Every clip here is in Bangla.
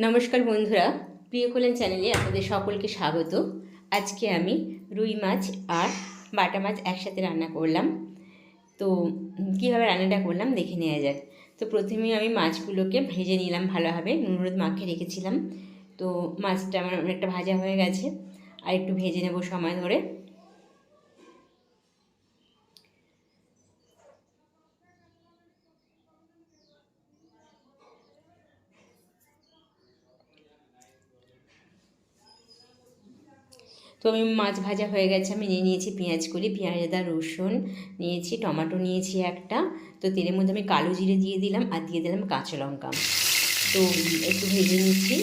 নমস্কার বন্ধুরা, প্রিয় কল্যাণ চ্যানেলে আপনাদের সকলকে স্বাগত। আজকে আমি রুই মাছ আর বাটা মাছ একসাথে রান্না করলাম। তো কীভাবে রান্নাটা করলাম দেখে নেওয়া যাক। তো প্রথমে আমি মাছগুলোকে ভেজে নিলাম ভালোভাবে, নুন হলুদ মাখিয়ে রেখেছিলাম। তো মাছটা আমার অনেকটা ভাজা হয়ে গেছে, আর একটু ভেজে নেব সময় ধরে। তো আমি মাছ ভাজা হয়ে গেছে, আমি নিয়ে নিয়েছি পেঁয়াজ কলি, পেঁয়াজ আদা রসুন নিয়েছি, টমেটো নিয়েছি একটা। তো তেলের মধ্যে আমি কালো জিরে দিয়ে দিলাম আর দিয়ে দিলাম কাঁচা লঙ্কা। তো একটু ভেজে নিচ্ছি।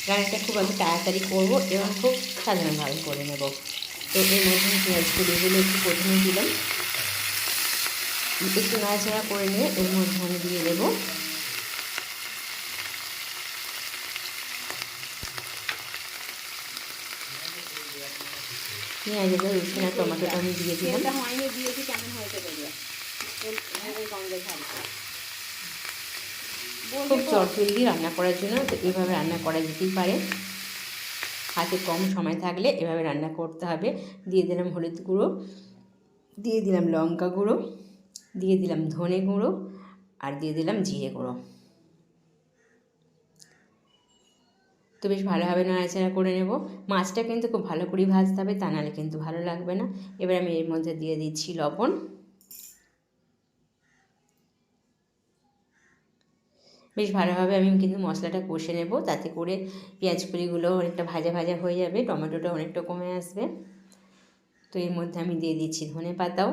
রান্নাটা খুব আমি তাড়াতাড়ি করবো এবং খুব সাধারণভাবে করে নেব। তো এর মধ্যে আমি পেঁয়াজ কলিগুলো একটু প্রথমে দিলাম, একটু নাড়াচাড়া করে নিয়ে এর মধ্যে আমি দিয়ে দেবো পেঁয়াজ আদা রসুন আর টমেটোটা আমি দিয়ে দিলাম। খুব চটজলদি রান্না করার জন্য তো এভাবে রান্না করা যেতেই পারে। হাতে কম সময় থাকলে এভাবে রান্না করতে হবে। দিয়ে দিলাম হলুদ গুঁড়ো, দিয়ে দিলাম লঙ্কা গুঁড়ো, দিয়ে দিলাম ধনে গুঁড়ো আর দিয়ে দিলাম জিরে গুঁড়ো। তো বেশ ভালোভাবে নাড়াচাড়া করে নেব। মাছটা কিন্তু খুব ভালো করে ভাজতে হবে, তা নাহলে কিন্তু ভালো লাগবে না। এবার আমি এর মধ্যে দিয়ে দিচ্ছি লবণ। বেশ ভালোভাবে আমি কিন্তু মশলাটা কষে নেব, তাতে করে পেঁয়াজ কলিগুলো অনেকটা ভাজা ভাজা হয়ে যাবে, টমেটোটা অনেকটা কমে আসবে। তো এর মধ্যে আমি দিয়ে দিচ্ছি ধনে পাতাও।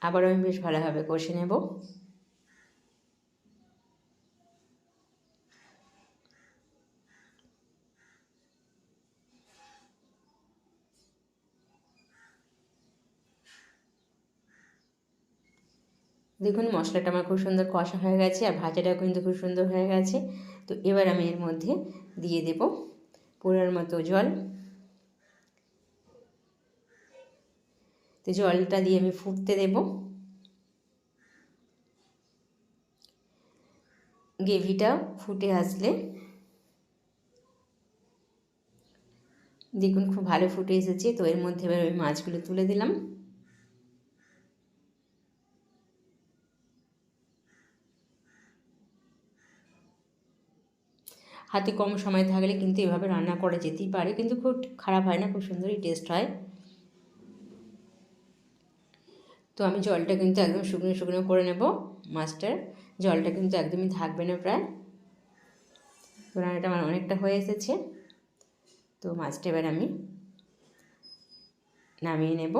আবারও আমি বেশ ভালোভাবে কষে নেব। দেখুন মশলাটা আমার খুব সুন্দর কষা হয়ে গেছে আর ভাজাটাও কিন্তু খুব সুন্দর হয়ে গেছে। তো এবার আমি এর মধ্যে দিয়ে দেব পরিমাণ মতো জল। তো জলটা দিয়ে আমি ফুটতে দেব। গ্রেভিটা ফুটে আসলে দেখুন খুব ভালো ফুটে এসেছে। তো এর মধ্যে এবার আমি মাছগুলো তুলে দিলাম। হাতে কম সময় থাকলে কিন্তু এভাবে রান্না করা যেতেই পারে, কিন্তু খুব খারাপ হয় না, খুব সুন্দরই টেস্ট হয়। তো আমি জলটা কিন্তু একদম শুকনো শুকনো করে নেব। মাছটার জলটা কিন্তু একদমই থাকবে না প্রায়। তো রান্নাটা আমার অনেকটা হয়ে এসেছে। তো মাছটা এবার আমি নামিয়ে নেব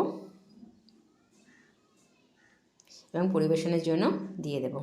এবং পরিবেশনের জন্য দিয়ে দেব।